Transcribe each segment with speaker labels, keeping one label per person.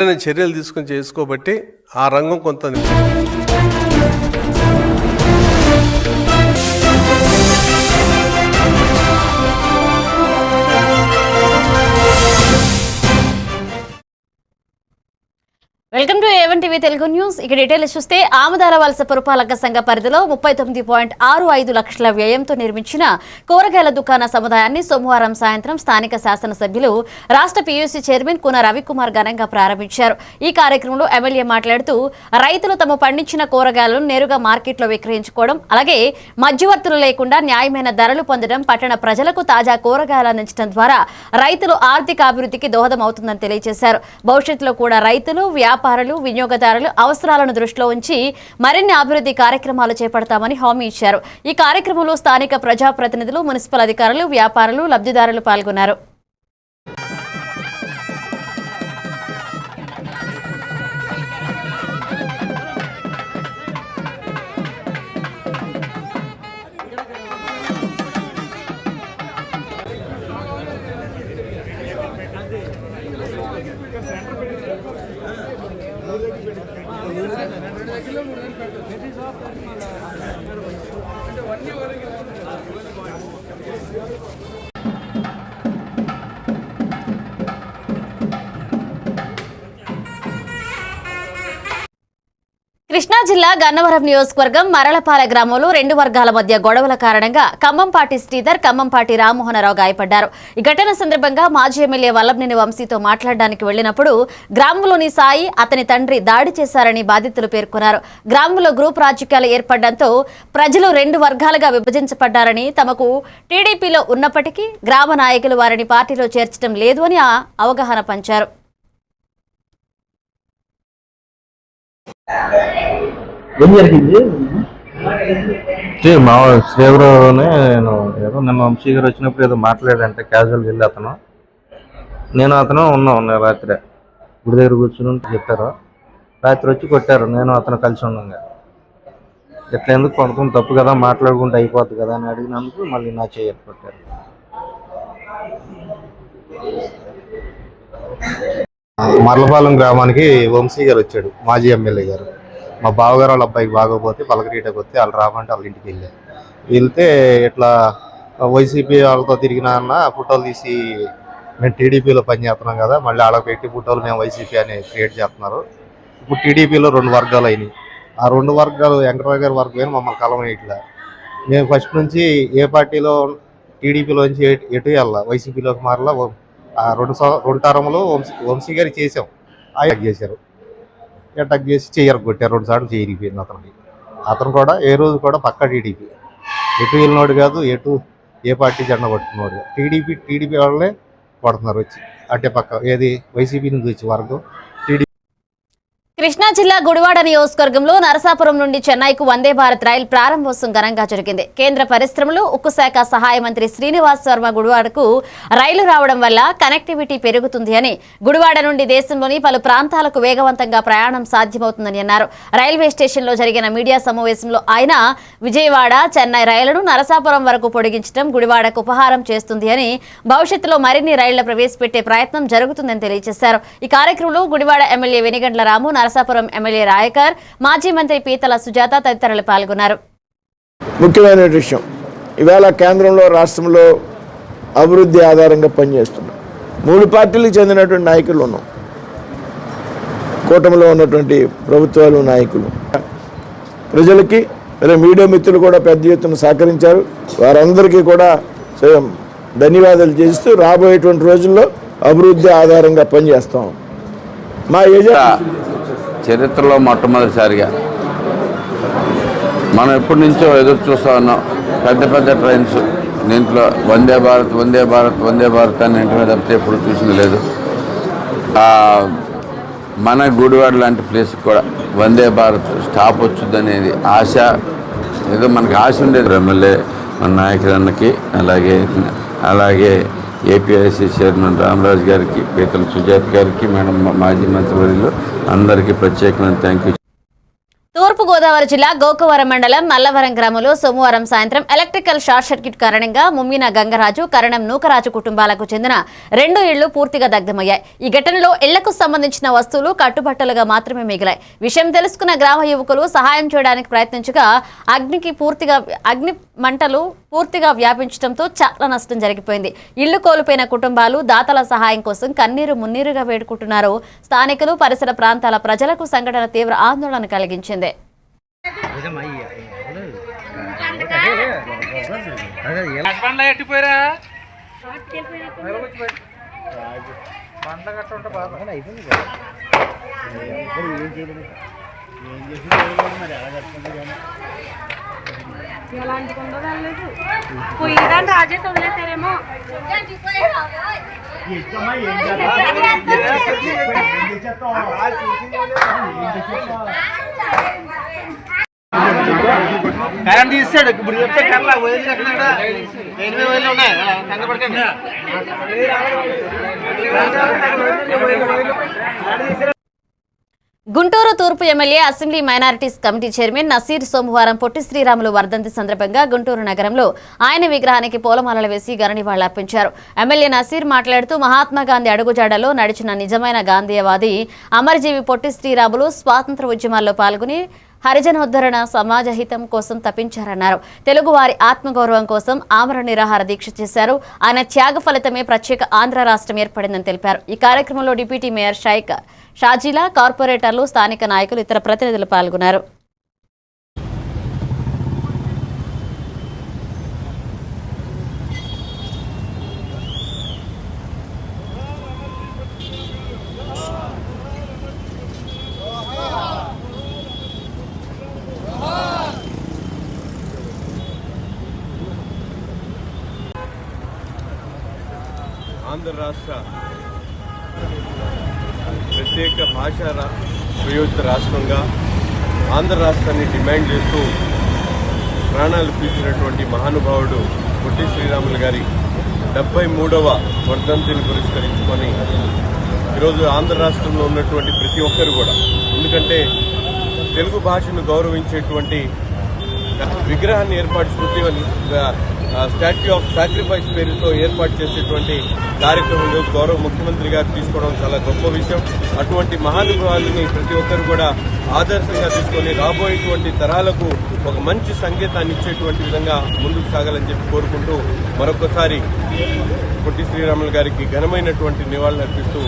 Speaker 1: చర్యలు తీసుకొని చేసుకోబట్టి ఆ రంగం కొంత
Speaker 2: welcome to A1 TV Telugu news. ఇక డీటెయిల్స్ చూస్తే ఆమదాల వలస పురపాలక సంఘ పరిధిలో 39.65 లక్షల వ్యయంతో నిర్మించిన కూరగాయల దుకాణ సముదాయాన్ని సోమవారం సాయంత్రం స్థానిక శాసనసభ్యులు రాష్ట్ర పీయూసీ చైర్మన్ కూన రవికుమార్ ఘనంగా ప్రారంభించారు. ఈ కార్యక్రమంలో ఎమ్మెల్యే మాట్లాడుతూ రైతులు తమ పండించిన కూరగాయలను నేరుగా మార్కెట్లో విక్రయించుకోవడం, అలాగే మధ్యవర్తులు లేకుండా న్యాయమైన ధరలు పొందడం, పట్టణ ప్రజలకు తాజా కూరగాయలు అందించడం ద్వారా రైతులు ఆర్థిక అభివృద్ధికి దోహదం అవుతుందని తెలియజేశారు. భవిష్యత్తులో కూడా రైతులు, వ్యాపారులు, వినియోగదారులు అవసరాలను దృష్టిలో ఉంచి మరిన్ని అభివృద్ధి కార్యక్రమాలు చేపడతామని హామీ ఇచ్చారు. ఈ కార్యక్రమంలో స్థానిక ప్రజాప్రతినిధులు, మున్సిపల్ అధికారులు, వ్యాపారులు, లబ్ధిదారులు పాల్గొన్నారు. కృష్ణా జిల్లా గన్నవరం నియోజకవర్గం మరళపాలె గ్రామంలో రెండు వర్గాల మధ్య గొడవల కారణంగా ఖమ్మంపాటి శ్రీధర్, ఖమ్మంపాటి రామ్మోహనరావు గాయపడ్డారు. ఈ ఘటన సందర్భంగా మాజీ ఎమ్మెల్యే వల్లభనేని వంశీతో మాట్లాడడానికి వెళ్లినప్పుడు గ్రామంలోని సాయి, అతని తండ్రి దాడి చేశారని బాధితులు పేర్కొన్నారు. గ్రామంలో గ్రూప్ రాజకీయాలు ఏర్పడడంతో ప్రజలు రెండు వర్గాలుగా విభజించబడ్డారని, తమకు టీడీపీలో ఉన్నప్పటికీ గ్రామ నాయకులు వారిని పార్టీలో చేర్చడం లేదు అని అవగాహన పంచారు.
Speaker 3: ఏం జరిగింది?
Speaker 4: మా శ్రీవరావునే నేను ఏదో నిన్న వంశీ గారు వచ్చినప్పుడు ఏదో మాట్లాడంటే క్యాజువల్గా వెళ్ళి నేను అతను ఉన్నాం రాత్రి గుడి దగ్గర కూర్చుని చెప్పారు. రాత్రి వచ్చి కొట్టారు. నేను అతను కలిసి ఉండగా ఎట్లా ఎందుకు కొనుక్కుని తప్పు కదా, మాట్లాడుకుంటే అయిపోద్ది కదా అని అడిగినందుకు మళ్ళీ నా చేయి కొట్టారు.
Speaker 5: మర్లపాలెం గ్రామానికి వంశీ గారు వచ్చాడు, మాజీ ఎమ్మెల్యే గారు. మా బావగారు వాళ్ళ అబ్బాయికి బాగోపోతే పలకరీటకు వస్తే వాళ్ళు రామంటే వాళ్ళ ఇంటికి వెళ్తే ఇట్లా వైసీపీ వాళ్ళతో తిరిగినా అన్న ఫోటోలు తీసి మేము టీడీపీలో పనిచేస్తున్నాం కదా, మళ్ళీ వాళ్ళకి పెట్టి ఫోటోలు మేము వైసీపీ అని క్రియేట్ చేస్తున్నారు. ఇప్పుడు టీడీపీలో రెండు వర్గాలు అయినాయి. ఆ రెండు వర్గాలు వెంకటరావు గారి వర్గం మమ్మల్ని కలం ఇట్లా మేము ఫస్ట్ నుంచి ఏ పార్టీలో టీడీపీలో నుంచి ఎటు వెళ్ళాలి, వైసీపీలోకి మారలా. ఆ రెండు తరములు వంశీ గారికి చేసాం, అటాక్ చేశారు. అటాక్ చేసి చెయ్యరు కొట్టారు. 2 సార్లు చేయరిపోయింది అతనికి. అతను కూడా ఏ రోజు కూడా పక్కా టీడీపీ, ఎటు వెళ్ళినోడు కాదు, ఎటు ఏ పార్టీ జెండా పట్టుకున్నాడు. టీడీపీ వాళ్ళనే పడుతున్నారు వచ్చి, అటే పక్క ఏది వైసీపీ నుంచి వచ్చి వర్గం.
Speaker 2: కృష్ణా జిల్లా గుడివాడ నియోజకవర్గంలో నరసాపురం నుండి చెన్నైకు వందే భారత్ రైలు ప్రారంభోత్సవం ఘనంగా జరిగింది. కేంద్ర పరిశ్రమలు, ఉక్కు శాఖ సహాయ మంత్రి శ్రీనివాస్ వర్మ గుడివాడకు రైలు రావడం వల్ల కనెక్టివిటీ పెరుగుతుంది అని, గుడివాడ నుండి దేశంలోని పలు ప్రాంతాలకు వేగవంతంగా ప్రయాణం సాధ్యమవుతుందని అన్నారు. రైల్వే స్టేషన్లో జరిగిన మీడియా సమావేశంలో ఆయన విజయవాడ, చెన్నై రైళ్లను నరసాపురం వరకు పొడిగించడం గుడివాడకు ఉపహారం చేస్తుంది అని, భవిష్యత్తులో మరిన్ని రైళ్ల ప్రవేశపెట్టే ప్రయత్నం జరుగుతుందని తెలియజేశారు. ఈ కార్యక్రమంలో గుడివాడ ఎమ్మెల్యే వెనిగండ్ల రాము, నరసాపురం ఎమ్మెల్యే రాయకర్, మాజీ మంత్రి పీతల సుజాత తదితరులు పాల్గొన్నారు.
Speaker 6: ముఖ్యమైన విషయం, ఇవాళ కేంద్రంలో, రాష్ట్రంలో అభివృద్ధి ఆధారంగా పనిచేస్తున్నాం. 3 పార్టీలకు చెందినటువంటి నాయకులు ఉన్నాం, కూటమిలో ఉన్నటువంటి ప్రభుత్వాలు, నాయకులు, ప్రజలకి మీడియా మిత్రులు కూడా పెద్ద ఎత్తున సహకరించారు. వారందరికీ కూడా ధన్యవాదాలు చేస్తూ రాబోయేటువంటి రోజుల్లో అభివృద్ధి ఆధారంగా పనిచేస్తాం. మా
Speaker 7: చరిత్రలో మొట్టమొదటిసారిగా మనం ఎప్పటి నుంచో ఎదురు చూస్తూ ఉన్నాం. పెద్ద ట్రైన్స్, దీంట్లో వందే భారత్ వందే భారత్ వందే భారత్ అని ఇంటి మీద తప్పితే ఎప్పుడు చూసింది లేదు. మన గుడివాడ లాంటి ప్లేస్కి కూడా వందే భారత్ స్టాప్ వచ్చుద్దనేది ఆశ, ఏదో మనకి ఆశ ఉండేది. ఎమ్మెల్యే మన నాయకులన్నకి, అలాగే ఏపీఐసీ చైర్మన్ రామరాజు గారికి, పీతల సుజాత గారికి, మేడం మాజీ మంత్రివర్యులు అందరికీ ప్రత్యేకమైన థ్యాంక్ యూ.
Speaker 2: తూర్పుగోదావరి జిల్లా గోకవరం మండలం మల్లవరం గ్రామంలో సోమవారం సాయంత్రం ఎలక్ట్రికల్ షార్ట్ సర్క్యూట్ కారణంగా ముమ్మిన గంగరాజు, కరణం నూకరాజు కుటుంబాలకు చెందిన 2 ఇళ్లు పూర్తిగా దగ్ధమయ్యాయి. ఈ ఘటనలో ఇళ్లకు సంబంధించిన వస్తువులు కట్టుబట్టలుగా మాత్రమే మిగిలాయి. విషయం తెలుసుకున్న గ్రామ యువకులు సహాయం చేయడానికి ప్రయత్నించగా అగ్ని మంటలు పూర్తిగా వ్యాపించడంతో చాలా నష్టం జరిగిపోయింది. ఇళ్లు కోల్పోయిన కుటుంబాలు దాతల సహాయం కోసం కన్నీరు మున్నీరుగా వేడుకుంటున్నారు. స్థానికులు, పరిసర ప్రాంతాల ప్రజలకు సంఘటన తీవ్ర ఆందోళన కలిగించింది.
Speaker 8: పోయేదాన్ని రాజేసి వదిలేసారేమో.
Speaker 3: కరెంట్ తీస్తాడు ఇప్పుడు చెప్తే కర్లా వేలు ఉన్నాయి కంగపడకండి.
Speaker 2: గుంటూరు తూర్పు MLA assembly minorities committee chairman Naseer సోమవారం పొట్టి శ్రీరాములు వర్ధంతి సందర్భంగా గుంటూరు నగరంలో ఆయన విగ్రహానికి పూలమాలలు వేసి ఘననివాళులర్పించారు. ఎమ్మెల్యే నసీర్ మాట్లాడుతూ మహాత్మాగాంధీ అడుగుజాడలో నడిచిన నిజమైన గాంధీయవాది అమరజీవి పొట్టి శ్రీరాములు స్వాతంత్ర ఉద్యమాల్లో పాల్గొని హరిజనోద్ధరణ, సమాజహితం కోసం తప్పించారన్నారు. తెలుగువారి ఆత్మగౌరవం కోసం ఆమరణ నిరాహార దీక్ష చేశారు. ఆయన త్యాగ ఫలితమే ప్రత్యేక ఆంధ్ర రాష్ట్రం ఏర్పడిందని తెలిపారు. ఈ కార్యక్రమంలో డిప్యూటీ మేయర్ షాజీలా, కార్పొరేటర్లు, స్థానిక నాయకులు, ఇతర ప్రతినిధులు పాల్గొన్నారు.
Speaker 1: ఆంధ్ర రాష్ట్ర ప్రత్యేక భాషా ప్రయోజిత రాష్ట్రంగా ఆంధ్ర రాష్ట్రాన్ని డిమాండ్ చేస్తూ ప్రాణాలు పీల్చినటువంటి మహానుభావుడు పొట్టి శ్రీరాములు గారి 73వ వర్ధంతిని పురస్కరించుకొని ఈరోజు ఆంధ్ర రాష్ట్రంలో ఉన్నటువంటి ప్రతి ఒక్కరు కూడా, ఎందుకంటే తెలుగు భాషను గౌరవించేటువంటి విగ్రహాన్ని ఏర్పాటు స్టాట్యూ ఆఫ్ సాక్రిఫైస్ పేరుతో ఏర్పాటు చేసేటువంటి కార్యక్రమంలో గౌరవ ముఖ్యమంత్రి గారు తీసుకోవడం చాలా గొప్ప విషయం. అటువంటి మహానుభావులని ప్రతి ఒక్కరు కూడా ఆదర్శంగా తీసుకొని రాబోయేటువంటి తరాలకు ఒక మంచి సంకేతాన్ని ఇచ్చేటువంటి విధంగా ముందుకు సాగాలని చెప్పి కోరుకుంటూ మరొకసారి పొట్టి శ్రీరాములు గారికి ఘనమైనటువంటి నివాళులు అర్పిస్తూ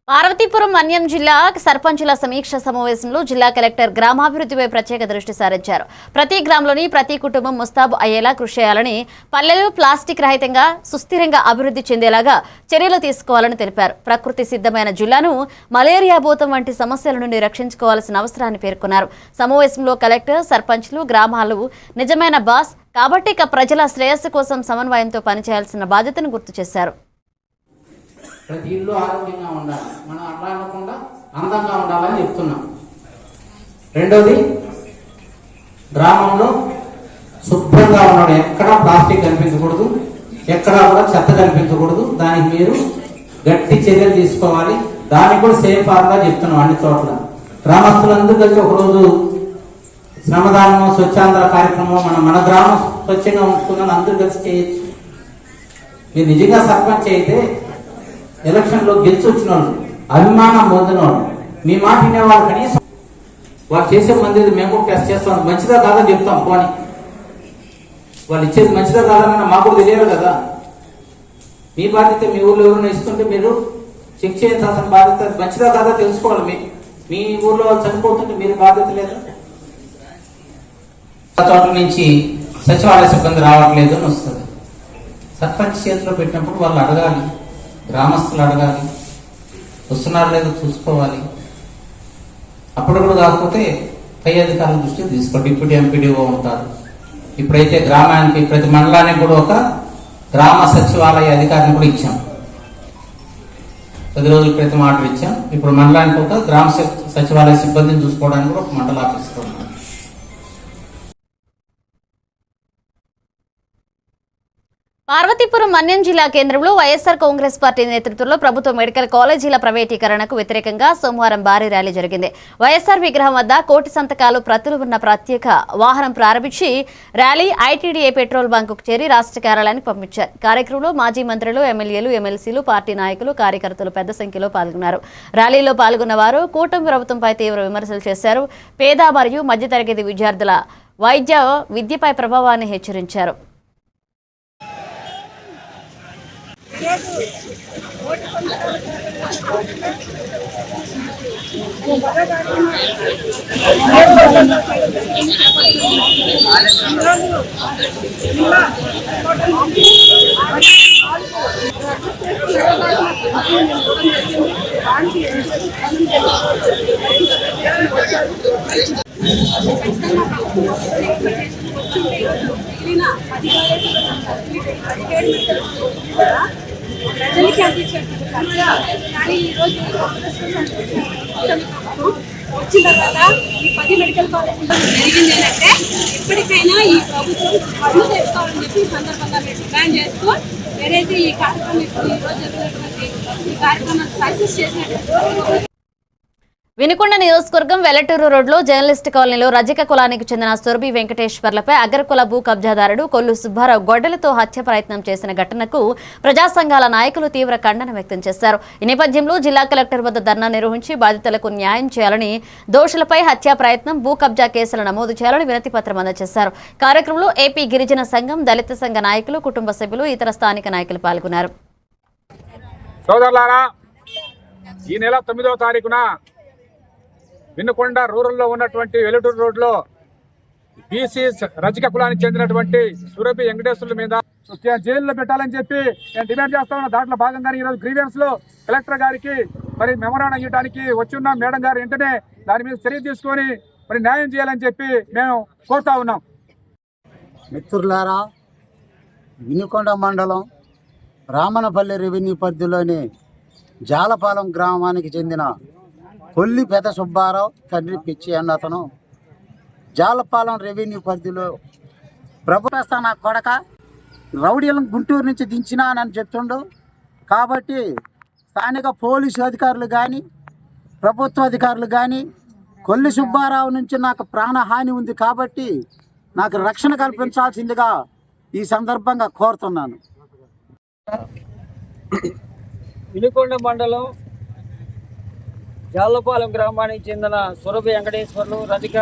Speaker 2: పార్వతీపురం మన్యం జిల్లా సర్పంచుల సమీక్ష సమావేశంలో జిల్లా కలెక్టర్ గ్రామాభివృద్ధిపై ప్రత్యేక దృష్టి సారించారు. ప్రతి గ్రామంలోని ప్రతి కుటుంబం ముస్తాబు అయ్యేలా కృషి చేయాలని, పల్లెలు ప్లాస్టిక్ రహితంగా సుస్థిరంగా అభివృద్ధి చెందేలాగా చర్యలు తీసుకోవాలని తెలిపారు. ప్రకృతి సిద్ధమైన జిల్లాను మలేరియా భూతం వంటి సమస్యల నుండి రక్షించుకోవాల్సిన అవసరాన్ని పేర్కొన్నారు. సమావేశంలో కలెక్టర్, సర్పంచ్లు, గ్రామాలు నిజమైన బాస్ కాబట్టి ఇక ప్రజల శ్రేయస్సు కోసం సమన్వయంతో పనిచేయాల్సిన బాధ్యతను గుర్తు చేశారు.
Speaker 9: ప్రతి ఇల్లు ఆరోగ్యంగా ఉండాలి, మనం అట్లా అనకుండా అందంగా ఉండాలని చెప్తున్నాం. రెండోది, గ్రామంలో శుభ్రంగా ఉన్నాడు, ఎక్కడా ప్లాస్టిక్ కనిపించకూడదు, ఎక్కడా కూడా చెత్త కనిపించకూడదు. దానికి మీరు గట్టి చర్యలు తీసుకోవాలి. దానికి కూడా సేఫ్ గా చెప్తున్నాం అన్ని చోట్ల. గ్రామస్తులందరూ కలిసి ఒకరోజు శ్రమదానం, స్వచ్ఛాంధ్ర కార్యక్రమం మన గ్రామం స్వచ్ఛంగా ఉంచుకుందని అందరూ కలిసి చేయొచ్చు. మీరు నిజంగా సర్పంచ్ అయితే ఎలక్షన్ లో గెలిచి వచ్చిన వాళ్ళు, అభిమానం పొందిన వాళ్ళు, మీ మాట వినేవాళ్ళు, కనీసం వాళ్ళు చేసే మంది మేము కూడా టెస్ట్ చేస్తాం, మంచిదా కాదని చెప్తాం. పోనీ వాళ్ళు ఇచ్చేది మంచిదా కాదని మాకు తెలియాలి కదా. మీ బాధ్యత, మీ ఊర్లో ఎవరైనా ఇస్తుంటే మీరు చెక్ చేయాల్సిన బాధ్యత, మంచిదా కాదా తెలుసుకోవాలి. మీ ఊర్లో వాళ్ళు చనిపోతుంటే మీరు బాధ్యత లేదు. చోట్ల నుంచి సచివాలయ సిబ్బంది రావట్లేదు అని వస్తుంది. సర్పంచ్ చేతిలో పెట్టినప్పుడు వాళ్ళు అడగాలి, గ్రామస్తులు అడగాలి, వస్తున్నారు లేదో చూసుకోవాలి. అప్పుడు కూడా కాకపోతే పై అధికారుల దృష్టికి తీసుకో. డిప్యూటీ ఎంపీడీఓ ఉంటారు. ఇప్పుడైతే గ్రామానికి, ప్రతి మండలానికి కూడా ఒక గ్రామ సచివాలయ అధికారిని కూడా ఇచ్చాం. 10 రోజుల క్రితం ఆర్డర్ ఇచ్చాం. ఇప్పుడు మండలానికి ఒక గ్రామ సచివాలయ సిబ్బందిని చూసుకోవడానికి కూడా ఒక మండల ఆఫీసర్ ఉన్నారు.
Speaker 2: పార్వతీపురం మన్యం జిల్లా కేంద్రంలో వైఎస్ఆర్ కాంగ్రెస్ పార్టీ నేతృత్వంలో ప్రభుత్వ మెడికల్ కాలేజీల ప్రైవేటీకరణకు వ్యతిరేకంగా సోమవారం భారీ ర్యాలీ జరిగింది. వైఎస్ఆర్ విగ్రహం వద్ద కోటి సంతకాలు ప్రతులు ఉన్న ప్రత్యేక వాహనం ప్రారంభించి ర్యాలీ ఐటీడీఏ పెట్రోల్ బంకుకు చేరి రాష్ట్ర కార్యాలయానికి పంపించారు. కార్యక్రమంలో మాజీ మంత్రులు, ఎమ్మెల్యేలు, ఎమ్మెల్సీలు, పార్టీ నాయకులు, కార్యకర్తలు పెద్ద సంఖ్యలో పాల్గొన్నారు. ర్యాలీలో పాల్గొన్న వారు కూటమి ప్రభుత్వంపై తీవ్ర విమర్శలు చేశారు. పేద మరియు మధ్యతరగతి విద్యార్థుల విద్యపై ప్రభావాన్ని హెచ్చరించారు.
Speaker 8: ప్రజలకి అందించేది కానీ ఈరోజు వచ్చిన తర్వాత ఈ 10 మెడికల్ కాలేజీలో జరిగింది ఏంటంటే ఇప్పటికైనా ఈ ప్రభుత్వం పనులు తెచ్చుకోవాలని చెప్పి ఈ సందర్భంగా మేము డిమాండ్ చేస్తూ ఏదైతే ఈ కార్యక్రమం ఇప్పుడు ఈరోజు జరిగినటువంటి ఈ కార్యక్రమాన్ని సక్సెస్ చేసినటువంటి
Speaker 2: వినుకొండ నియోజకవర్గం వెల్లటూరు రోడ్లో జర్నలిస్ట్ కాలనీలో రజక కులానికి చెందిన సురభి వెంకటేశ్వర్లపై అగ్రకుల భూ కబ్జాదారుడు కొల్లు సుబ్బారావు గొడ్డలతో హత్య ప్రయత్నం చేసిన ఘటనకు ప్రజా సంఘాల నాయకులు తీవ్ర ఖండన వ్యక్తం చేశారు. ఈ నేపథ్యంలో జిల్లా కలెక్టర్ వద్ద ధర్నా నిర్వహించి బాధితులకు న్యాయం చేయాలని, దోషులపై హత్యా ప్రయత్నం, భూ కబ్జా కేసులు నమోదు చేయాలని వినతి పత్రం అందజేశారు. కార్యక్రమంలో ఏపీ గిరిజన సంఘం, దళిత సంఘ నాయకులు, కుటుంబ సభ్యులు, ఇతర స్థానిక నాయకులు పాల్గొన్నారు.
Speaker 10: సోదరులారా, ఈ నెల 9వ తారీఖున వినుకొండ రూరల్లో ఉన్నటువంటి వెల్లటూరు రోడ్లో బీసీ రజక కులానికి చెందినటువంటి సురభి వెంకటేశ్వర్ల మీద జైల్లో పెట్టాలని చెప్పి నేను డిమాండ్ చేస్తా ఉన్నా. దాంట్లో భాగంగానే ఈరోజు గ్రీవెన్స్ లో కలెక్టర్ గారికి మరి మెమోరాండం ఇవ్వడానికి వచ్చి మేడం గారు వెంటనే దాని మీద చర్య తీసుకొని మరి న్యాయం చేయాలని చెప్పి మేము కోరుతా ఉన్నాం.
Speaker 11: మిత్రులారా, వినుకొండ మండలం రామనపల్లి రెవెన్యూ పరిధిలోని జాలపాలెం గ్రామానికి చెందిన కొల్లి పెద్ద సుబ్బారావు తండ్రి పిచ్చి అన్న అతను జాలపాలెం రెవెన్యూ పరిధిలో ప్రభుత్వ నా కొడక రౌడీలను గుంటూరు నుంచి దించినానని చెప్తుండు. కాబట్టి స్థానిక పోలీసు అధికారులు కానీ, ప్రభుత్వ అధికారులు కానీ కొల్లి సుబ్బారావు నుంచి నాకు ప్రాణహాని ఉంది కాబట్టి నాకు రక్షణ కల్పించాల్సిందిగా ఈ సందర్భంగా కోరుతున్నాను.
Speaker 3: వినుకొండ మండలం జాలపాలెం గ్రామానికి చెందిన సురభి వెంకటేశ్వర్లు రజిక,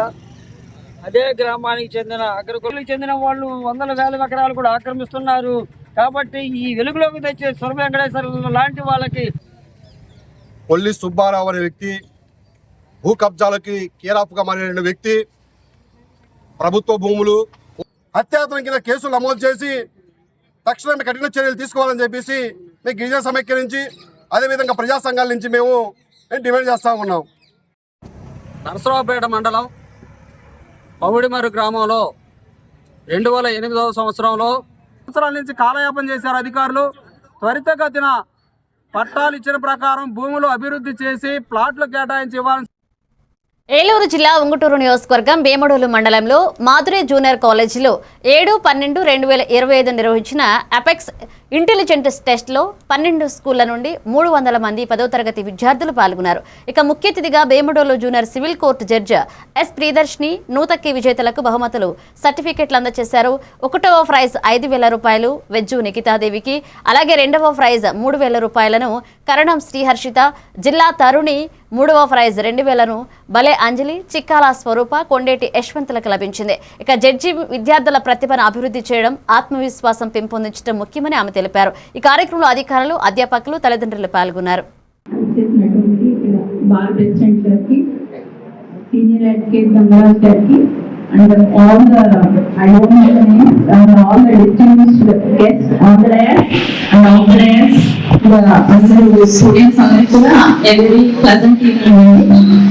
Speaker 3: అదే గ్రామానికి చెందిన అగ్రకులకు చెందిన వాళ్ళు వందల వేల ఎకరాలు కూడా ఆక్రమిస్తున్నారు. కాబట్టి ఈ వెలుగులోకి తెచ్చే సురభి వెంకటేశ్వర్లు లాంటి వాళ్ళకి
Speaker 5: కొల్లి సుబ్బారావు అనే వ్యక్తి భూ కబ్జాలకి కేరాఫ్గా మారిన వ్యక్తి ప్రభుత్వ భూములు హత్యాయత్నం కింద కేసులు నమోదు చేసి తక్షణమే కఠిన చర్యలు తీసుకోవాలని చెప్పేసి మేము గిరిజన సమైక్య నుంచి, అదేవిధంగా ప్రజా సంఘాల నుంచి మేము డిమాండ్ చేస్తూ ఉన్నాం.
Speaker 3: నరసరావుపేట మండలం పౌడిమరు గ్రామంలో 2008వ సంవత్సరంలో సంవత్సరాల నుంచి కాలయాపన చేశారు అధికారులు. త్వరితగతిన పట్టాలు ఇచ్చిన ప్రకారం భూములు అభివృద్ధి చేసి ప్లాట్లు కేటాయించి ఇవ్వాలని
Speaker 2: ఏలూరు జిల్లా ఉంగుటూరు నియోజకవర్గం భీమడోలు మండలంలో మాధురి జూనియర్ కాలేజీలో 7/12/2025 నిర్వహించిన అపెక్స్ ఇంటెలిజెంట్ టెస్ట్లో 12 స్కూళ్ల నుండి 300 మంది 10వ తరగతి విద్యార్థులు పాల్గొన్నారు. ఇక ముఖ్య అతిథిగా Bheemadolu junior civil court judge S Priyadarshini, Nutakki విజేతలకు బహుమతులు, సర్టిఫికెట్లు అందజేశారు. 1వ ప్రైజ్ 5,000 రూపాయలు వెజ్జు నిఖితాదేవికి, అలాగే 2వ ప్రైజ్ 3,000 రూపాయలను కరణం శ్రీహర్షిత, జిల్లా తరుణి, 3వ ప్రైజ్ 2,000ను బలే అంజలి, చిక్కాల స్వరూప, కొండేటి యశ్వంతులకు లభించింది. ఇక జడ్జి విద్యార్థుల ప్రతిభను అభివృద్ధి చేయడం, ఆత్మవిశ్వాసం పెంపొందించడం ముఖ్యమని ఆమె తెలిపారు. ఈ కార్యక్రమంలో అధికారులు, అధ్యాపకులు, తల్లిదండ్రులు పాల్గొన్నారు.
Speaker 12: and all the I don't know the names and all the distinguished guests on the dais and all the dais the students అందరూ కూడా every pleasant evening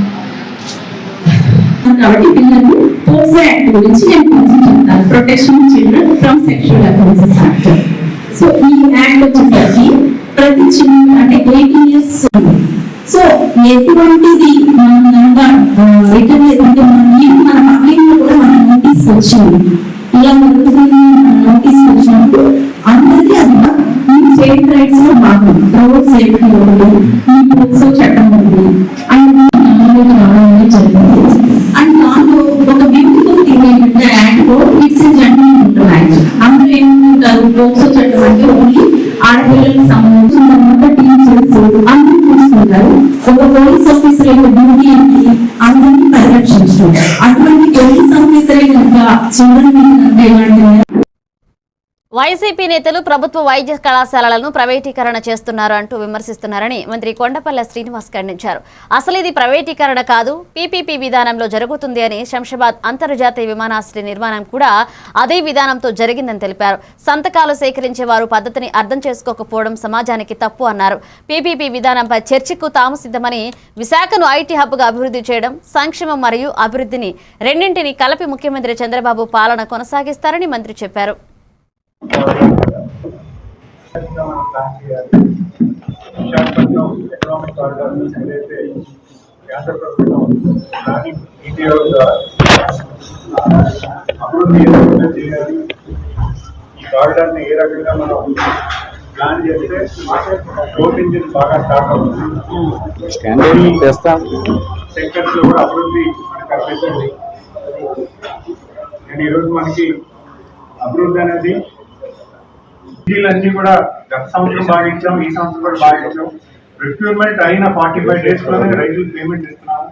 Speaker 12: కాబట్టి పిల్లలు పోక్సో యాక్ట్ గురించి నేను కొంచెం చెప్తాను. Protection children from sexual offences act. So ఈ act వచ్చేసరికి ప్రతి చిన్న అంటే 18 years సో ఎటువంటిది మనం రిటర్న్ అంటే మన పబ్లిక్ లో కూడా మనం నోటీస్ వచ్చింది. ఇలా నోటీస్ వచ్చినప్పుడు అందరికీ యాక్టివిటీస్ లో భాగం రోడ్ సేఫ్టీ ఒకటి, ఈ పోక్సో చట్టం ఉంది అండ్ రావడం జరిగింది. అండ్ దాంట్లో ఒక బ్యూటిఫుల్ థింగ్ ఏంటంటే యాక్ట్ లో ఇట్స్ ఎ జడ్జిమెంట్ యాక్ట్. అందరూ ఏమంటారు పోక్సో చట్టం అంటే ఓన్లీ ఆడపిల్లలకు సంబంధించిన తర్వాత టీచర్స్ అందరూ చూసుకుంటారు. ఒక పోలీస్ ఆఫీసర్ యొక్క డ్యూటీ ఏంటి, అందరినీ పరిరక్షించడం. అటువంటి పోలీస్ ఆఫీసరే కనుక చిల్డ్రన్
Speaker 2: వైసీపీ నేతలు ప్రభుత్వ వైద్య కళాశాలలను ప్రైవేటీకరణ చేస్తున్నారు అంటూ విమర్శిస్తున్నారని మంత్రి కొండపల్లి శ్రీనివాస్ ఖండించారు. అసలు ఇది ప్రైవేటీకరణ కాదు, పీపీపీ విధానంలో జరుగుతుంది అని. శంషాబాద్ అంతర్జాతీయ విమానాశ్రయ నిర్మాణం కూడా అదే విధానంతో జరిగిందని తెలిపారు. సంతకాలు సేకరించే వారు పద్ధతిని అర్థం చేసుకోకపోవడం సమాజానికి తప్పు అన్నారు. పీపీపీ విధానంపై చర్చకు తాము సిద్ధమని, విశాఖను ఐటీ హబ్గా అభివృద్ధి చేయడం, సంక్షేమం మరియు అభివృద్ధిని రెండింటినీ కలిపి ముఖ్యమంత్రి చంద్రబాబు పాలన కొనసాగిస్తారని మంత్రి చెప్పారు.
Speaker 13: విశాఖపట్నం ఎకనామిక్ కారిడార్ ఏదైతే కేంద్ర ప్రభుత్వం ప్లానింగ్ నీతి ద్వారా అభివృద్ధి ఏ రకంగా చేయాలి, ఈ కారిడార్ని ఏ రకంగా మనం ప్లాన్ చేస్తే రోడ్ ఇంజిన్ బాగా స్టార్ట్ అవుతుంది, సెక్టర్స్ లో కూడా అభివృద్ధి మనకు కనిపిస్తుంది. అండ్ ఈరోజు మనకి అభివృద్ధి అనేది అన్ని కూడా గత సంవత్సరం బాగా ఇచ్చాం, ఈ సంవత్సరం కూడా బాగా ఇచ్చాం. రిక్రూట్మెంట్ అయిన 45 days లోనే రైతులకు పేమెంట్ ఇస్తున్నాము.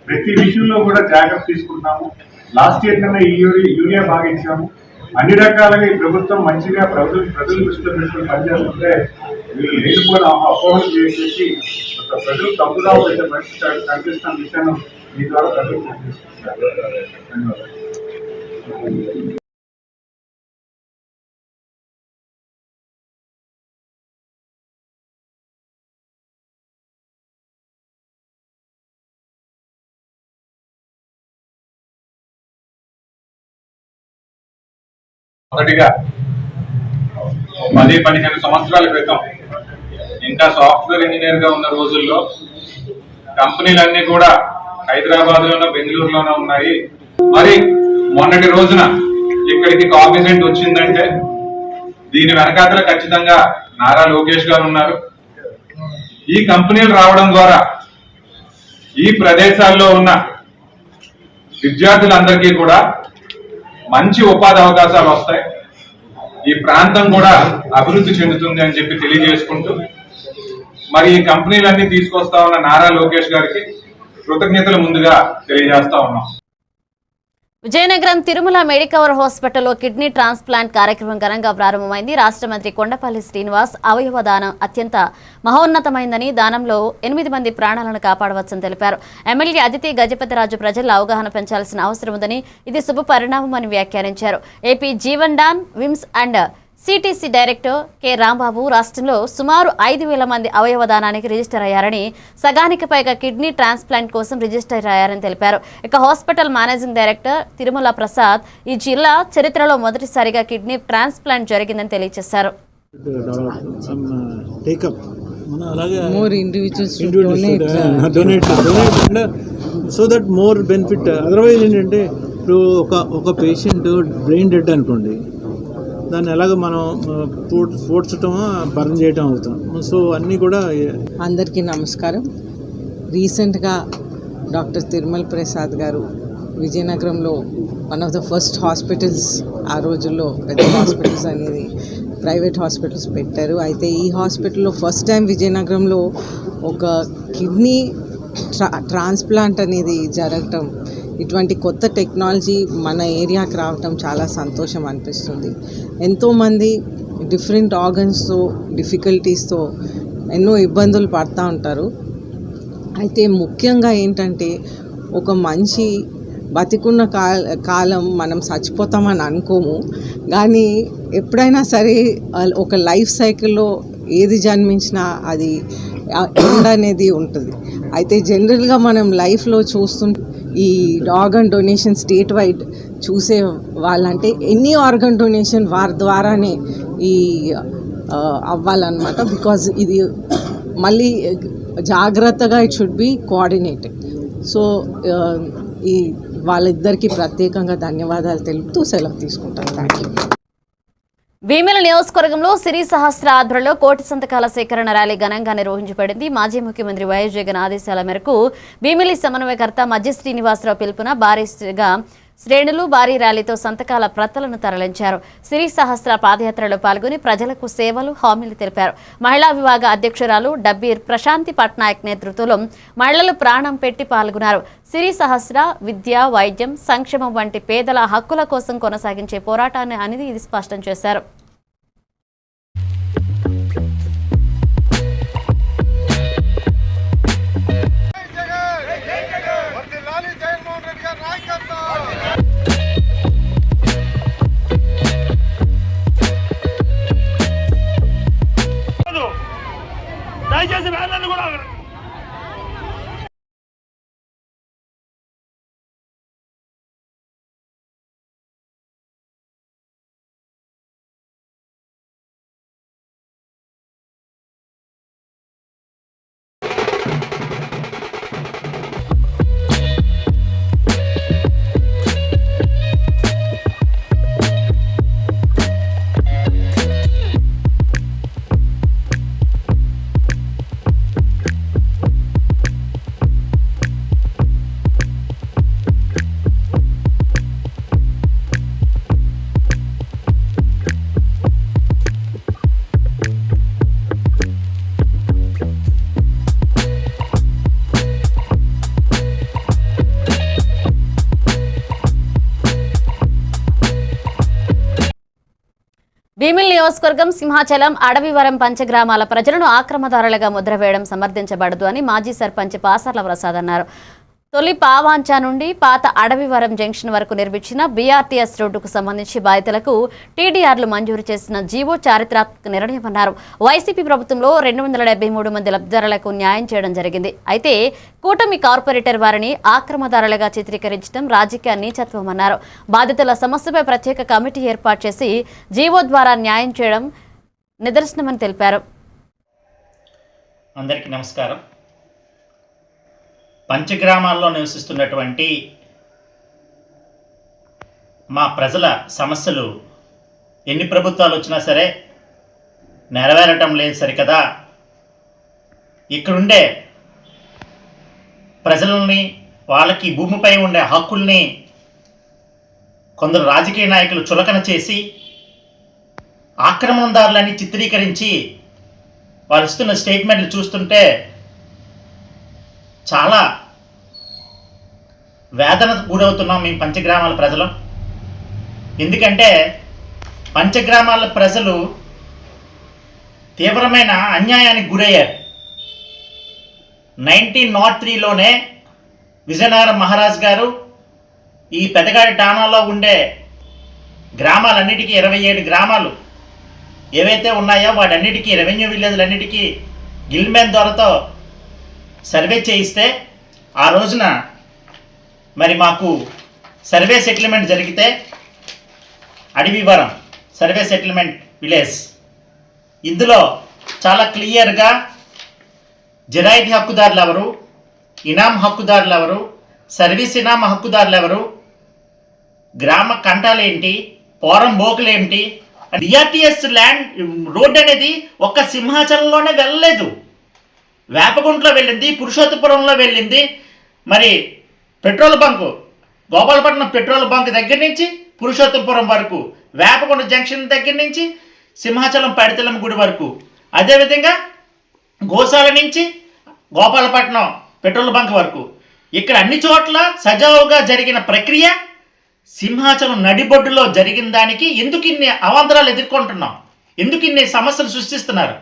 Speaker 13: ప్రతి విషయంలో కూడా జాగ్రత్త తీసుకుంటున్నాము. లాస్ట్ ఇయర్ కన్నా ఈ యూరియా బాగా ఇచ్చాము. అన్ని రకాలుగా ఈ ప్రభుత్వం మంచిగా ప్రజలు దృష్టిలో పెట్టుకుని పనిచేస్తుంటే వీళ్ళు లేనిపోయిన అపోహలు చేసేసి ప్రజలు తప్పుగా పెట్టే పరిస్థితి కనిపిస్తున్న విషయాన్ని మీ ద్వారా ప్రజలు కనిపిస్తున్నారు. ధన్యవాదాలు. మొదటిగా 10-15 సంవత్సరాల క్రితం ఇంకా సాఫ్ట్వేర్ ఇంజనీర్ గా ఉన్న రోజుల్లో కంపెనీలన్నీ కూడా హైదరాబాద్ లోనో బెంగళూరులోనో ఉన్నాయి. మరి మొన్నటి రోజున ఇక్కడికి కాగ్నిజెంట్ వచ్చిందంటే దీని వెనకాతల ఖచ్చితంగా నారా లోకేష్ గారు ఉన్నారు. ఈ కంపెనీలు రావడం ద్వారా ఈ ప్రదేశాల్లో ఉన్న విద్యార్థులందరికీ కూడా మంచి ఉపాధి అవకాశాలు వస్తాయి, ఈ ప్రాంతం కూడా అభివృద్ధి చెందుతుంది అని చెప్పి తెలియజేసుకుంటూ మరి ఈ కంపెనీలన్నీ తీసుకొస్తా ఉన్న నారా లోకేష్ గారికి కృతజ్ఞతలు ముందుగా తెలియజేస్తా ఉన్నాం.
Speaker 2: విజయనగరం తిరుమల మెడికవర్ హాస్పిటల్లో కిడ్నీ ట్రాన్స్ప్లాంట్ కార్యక్రమం ఘనంగా ప్రారంభమైంది. రాష్ట్ర మంత్రి కొండపల్లి శ్రీనివాస్ అవయవ దానం అత్యంత మహోన్నతమైందని, దానంలో 8 మంది ప్రాణాలను కాపాడవచ్చని తెలిపారు. ఎమ్మెల్యే అదితి గజపతిరాజు ప్రజల్లో అవగాహన పెంచాల్సిన అవసరం ఉందని, ఇది శుభ పరిణామమని వ్యాఖ్యానించారు. AP Jeevandan VIMS and CTC director K Rambabu రాష్ట్రంలో సుమారు 5,000 మంది అవయవ దానానికి రిజిస్టర్ అయ్యారని, సగానికి పైగా కిడ్నీ ట్రాన్స్ప్లాంట్ కోసం రిజిస్టర్ అయ్యారని తెలిపారు. ఇక hospital managing director Tirumala Prasad ఈ జిల్లా చరిత్రలో మొదటిసారిగా కిడ్నీ ట్రాన్స్ప్లాంట్ జరిగిందని తెలియజేశారు.
Speaker 14: So that more benefit. Otherwise ఏంటంటే ఇప్పుడు ఒక పేషెంట్ బ్రెయిన్ డెడ్ అనుకోండి, దాన్ని ఎలాగ మనం పోడ్చటమో బర్న్ చేయటం అవుతాం. సో అన్నీ కూడా.
Speaker 15: అందరికీ నమస్కారం. రీసెంట్గా డాక్టర్ తిరుమల ప్రసాద్ గారు విజయనగరంలో one of the first hospitals, ఆ రోజుల్లో పెద్ద హాస్పిటల్స్ అనేది ప్రైవేట్ హాస్పిటల్స్ పెట్టారు. అయితే ఈ హాస్పిటల్లో ఫస్ట్ టైం విజయనగరంలో ఒక కిడ్నీ ట్రాన్స్ప్లాంట్ అనేది జరగటం, ఇటువంటి కొత్త టెక్నాలజీ మన ఏరియాకి రావటం చాలా సంతోషం అనిపిస్తుంది. ఎంతోమంది డిఫరెంట్ ఆర్గన్స్తో డిఫికల్టీస్తో ఎన్నో ఇబ్బందులు పడుతూ ఉంటారు. అయితే ముఖ్యంగా ఏంటంటే ఒక మనిషి బతికున్న కాలం మనం చచ్చిపోతామని అనుకోము, కానీ ఎప్పుడైనా సరే ఒక లైఫ్ సైకిల్లో ఏది జన్మించినా అది ఎండ్ అనేది ఉంటుంది. అయితే జనరల్గా మనం లైఫ్లో చూస్తుంటే ఈ ఆర్గన్ డొనేషన్ స్టేట్ వైడ్ చూసే వాళ్ళంటే ఎనీ ఆర్గన్ డొనేషన్ వారి ద్వారానే ఈ అవ్వాలన్నమాట. బికాజ్ ఇది మళ్ళీ జాగ్రత్తగా it should be coordinated. So ఈ వాళ్ళిద్దరికీ ప్రత్యేకంగా ధన్యవాదాలు తెలుపుతూ సెలవు తీసుకుంటాను. Thank you.
Speaker 2: భీమిల నియోజకవర్గంలో సిరి సహస్ర ఆధ్వర్యంలో కోటి సంతకాల సేకరణ ర్యాలీ ఘనంగా నిర్వహించబడింది. మాజీ ముఖ్యమంత్రి వైఎస్ జగన్ ఆదేశాల మేరకు భీమిలి సమన్వయకర్త మధ్య శ్రీనివాసరావు పిలుపున భారీగా శ్రేణులు భారీ ర్యాలీతో సంతకాల ప్రతలను తరలించారు. సిరి సహస్ర పాదయాత్రలో పాల్గొని ప్రజలకు సేవలు హామీలు తెలిపారు. మహిళా విభాగ అధ్యక్షురాలు డబ్బీర్ ప్రశాంతి పట్నాయక్ నేతృత్వంలో మహిళలు ప్రాణం పెట్టి పాల్గొన్నారు. సిరి సహస్ర విద్య, వైద్యం, సంక్షేమం వంటి పేదల హక్కుల కోసం కొనసాగించే పోరాటాన్ని అనేది ఇది స్పష్టం చేశారు.
Speaker 13: దయచేసి వ్యాన్లను కూడా
Speaker 2: భీమిలి నియోజకవర్గం సింహాచలం, అడవివరం పంచగ్రామాల ప్రజలను ఆక్రమదారులుగా ముద్ర వేయడం సమర్థించబడదు అని మాజీ సర్పంచ్ పాసర్ల ప్రసాద్ అన్నారు. తొలి పావాంచ నుండి పాత అడవివరం జంక్షన్ వరకు నిర్మించిన బీఆర్టీఎస్ రోడ్డుకు సంబంధించి బాధితులకు టీడీఆర్లు మంజూరు చేసిన జీవో చారిత్రాత్మక నిర్ణయమన్నారు. వైసీపీ ప్రభుత్వంలో 273 మంది లబ్ధిదారులకు న్యాయం చేయడం జరిగింది. అయితే కూటమి కార్పొరేటర్ వారిని ఆక్రమదారులుగా చిత్రీకరించడం రాజకీయ నీచత్వమన్నారు. బాధితుల సమస్యపై ప్రత్యేక కమిటీ ఏర్పాటు చేసి జీవో ద్వారా న్యాయం చేయడం నిదర్శనమని తెలిపారు.
Speaker 16: అందరికీ నమస్కారం. పంచగ్రామాల్లో నివసిస్తున్నటువంటి మా ప్రజల సమస్యలు ఎన్ని ప్రభుత్వాలు వచ్చినా సరే నెరవేరటం లేదు సరికదా. ఇక్కడుండే ప్రజలని, వాళ్ళకి భూమిపై ఉండే హక్కుల్ని కొందరు రాజకీయ నాయకులు చులకన చేసి ఆక్రమణదారులని చిత్రీకరించి వాళ్ళు ఇస్తున్న స్టేట్మెంట్లు చూస్తుంటే చాలా వేదనకు గురవుతున్నాం మేము పంచగ్రామాల ప్రజలు. ఎందుకంటే పంచగ్రామాల ప్రజలు తీవ్రమైన అన్యాయానికి గురయ్యారు. 1903లోనే విజయనగరం మహారాజ్ గారు ఈ పెదగాడి టానాలో ఉండే గ్రామాలన్నిటికీ 27 గ్రామాలు ఏవైతే ఉన్నాయో వాటన్నిటికీ రెవెన్యూ విలేజ్లన్నిటికీ గిల్మెన్ ద్వారాతో సర్వే చేయిస్తే ఆ రోజున మరి మాకు సర్వే సెటిల్మెంట్ జరిగితే అడవివరం సర్వే సెటిల్మెంట్ విలేజ్ ఇందులో చాలా క్లియర్గా జరాయితీ హక్కుదారులు ఎవరు, ఇనాం హక్కుదారులు ఎవరు, సర్వీస్ ఇనాం హక్కుదారులు ఎవరు, గ్రామ కంటాలు ఏంటి, పోరం బోకులు ఏంటి, డిఆర్టీఎస్ ల్యాండ్ రోడ్ అనేది ఒక్క సింహాచలంలోనే వెళ్ళలేదు. వేపగుంట్లో వెళ్ళింది, పురుషోత్తపురంలో వెళ్ళింది, మరి petrol bunk Gopalapatnam petrol bunk దగ్గర నుంచి పురుషోత్తపురం వరకు, వేపగుంట జంక్షన్ దగ్గర నుంచి సింహాచలం పడితెలమ్మ గుడి వరకు, అదేవిధంగా గోశాల నుంచి గోపాలపట్నం పెట్రోల్ బంక్ వరకు, ఇక్కడ అన్ని చోట్ల సజావుగా జరిగిన ప్రక్రియ సింహాచలం నడిబొడ్డులో జరిగిన దానికి ఎందుకు ఇన్ని అవాంతరాలు ఎదుర్కొంటున్నాం, ఎందుకు ఇన్ని సమస్యలు సృష్టిస్తున్నారు?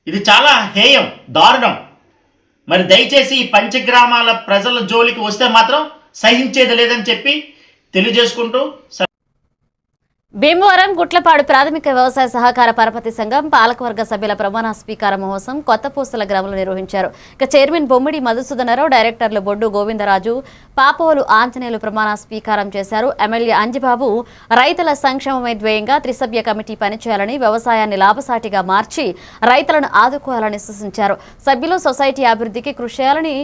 Speaker 16: ఇది చాలా హేయం, దారుణం. మరి దయచేసి ఈ పంచగ్రామాల ప్రజల జోలికి వస్తే మాత్రం సహించేది లేదని చెప్పి తెలియజేసుకుంటూ
Speaker 2: భీమవరం గుట్లపాడు ప్రాథమిక వ్యవసాయ సహకార పరపతి సంఘం పాలకవర్గ సభ్యుల ప్రమాణ స్వీకార మహోత్సవం కొత్తపూసల గ్రామంలో నిర్వహించారు. ఇక చైర్మన్ బొమ్మిడి మధుసూదనరావు, డైరెక్టర్లు బొడ్డు గోవిందరాజు, పాపోలు ఆంజనేయులు ప్రమాణ స్వీకారం చేశారు. ఎమ్మెల్యే అంజిబాబు రైతుల సంక్షేమమే ధ్యేయంగా త్రిసభ్య కమిటీ పనిచేయాలని, వ్యవసాయాన్ని లాభసాటిగా మార్చి రైతులను ఆదుకోవాలని సూచించారు. సభ్యులు సొసైటీ అభివృద్ధికి కృషి చేయాలని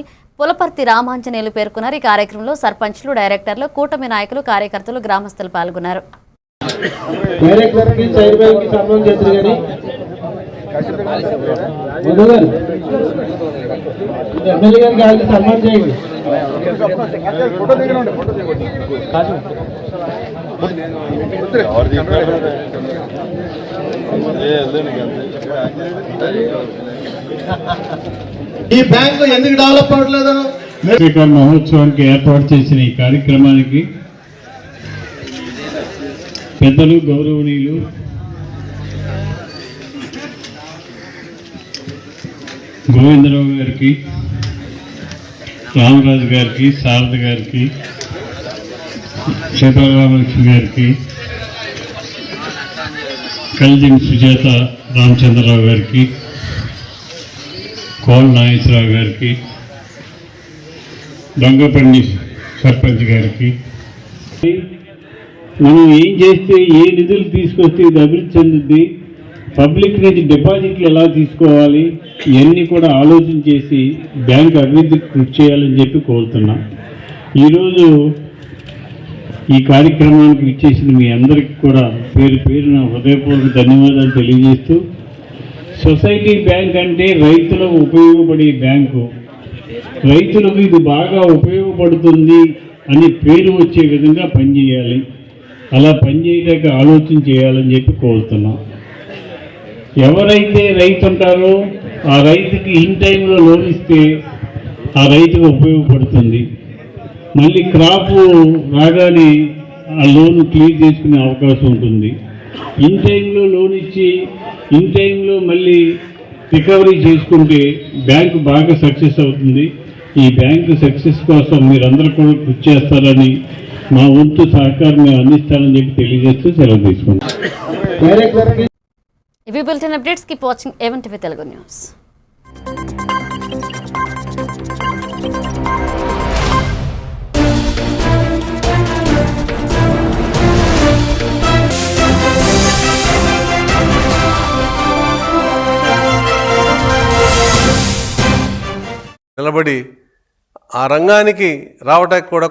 Speaker 2: పులపర్తి రామాంజనేయులు పేర్కొన్నారు. ఈ కార్యక్రమంలో సర్పంచ్లు, డైరెక్టర్లు, కూటమి నాయకులు, కార్యకర్తలు, గ్రామస్తులు పాల్గొన్నారు.
Speaker 3: డైరెక్టర్కి చైర్మన్కి సన్మానం చేస్తారు కానీ మధు గారు ఎమ్మెల్యే గారికి వాళ్ళకి సన్మానం చేయండి.
Speaker 13: ఈ బ్యాంకు ఎందుకు డెవలప్ అవ్వట్లేదు?
Speaker 17: మహోత్సవానికి ఏర్పాటు చేసిన ఈ కార్యక్రమానికి పెద్దలు గౌరవనీయులు గోవిందరావు గారికి, రామరాజు గారికి, శారద గారికి, సీతారామలక్ష్మి గారికి, కలిజిం సుజాత రామచంద్రరావు గారికి, కోల్ నాగేశ్వరరావు గారికి, దొంగపల్లి సర్పంచ్ గారికి, మనం ఏం చేస్తే ఏ నిధులు తీసుకొస్తే ఇది అభివృద్ధి చెందుద్ది, పబ్లిక్ నుంచి డిపాజిట్లు ఎలా తీసుకోవాలి, ఇవన్నీ కూడా ఆలోచన చేసి బ్యాంక్ అభివృద్ధికి కృషి చేయాలని చెప్పి కోరుతున్నాం. ఈరోజు ఈ కార్యక్రమానికి ఇచ్చేసిన మీ అందరికీ కూడా పేరు పేరున హృదయపూర్వక ధన్యవాదాలు తెలియజేస్తూ, సొసైటీ బ్యాంక్ అంటే రైతులకు ఉపయోగపడే బ్యాంకు, రైతులకు ఇది బాగా ఉపయోగపడుతుంది అని పేరు వచ్చే విధంగా పనిచేయాలి. అలా పనిచేయడానికి ఆలోచన చేయాలని చెప్పి కోరుతున్నాం. ఎవరైతే రైతు ఉంటారో ఆ రైతుకి ఇన్ టైంలో లోన్ ఇస్తే ఆ రైతుకు ఉపయోగపడుతుంది. మళ్ళీ క్రాప్ రాగానే ఆ లోన్ క్లియర్ చేసుకునే అవకాశం ఉంటుంది. ఇన్ టైంలో లోన్ ఇచ్చి ఇన్ టైంలో మళ్ళీ రికవరీ చేసుకుంటే బ్యాంకు బాగా సక్సెస్ అవుతుంది. ఈ బ్యాంకు సక్సెస్ కోసం మీరందరూ కూడా కృషి చేస్తారని, మా వంతు సహకారం మేము అందిస్తారని చెప్పి తెలియజేస్తూ సెలవు తీసుకుంటాం.
Speaker 2: ఇవి bulletin updates. Keep watching A1 TV Telugu news.
Speaker 1: నిలబడి ఆ రంగానికి రావడానికి కూడా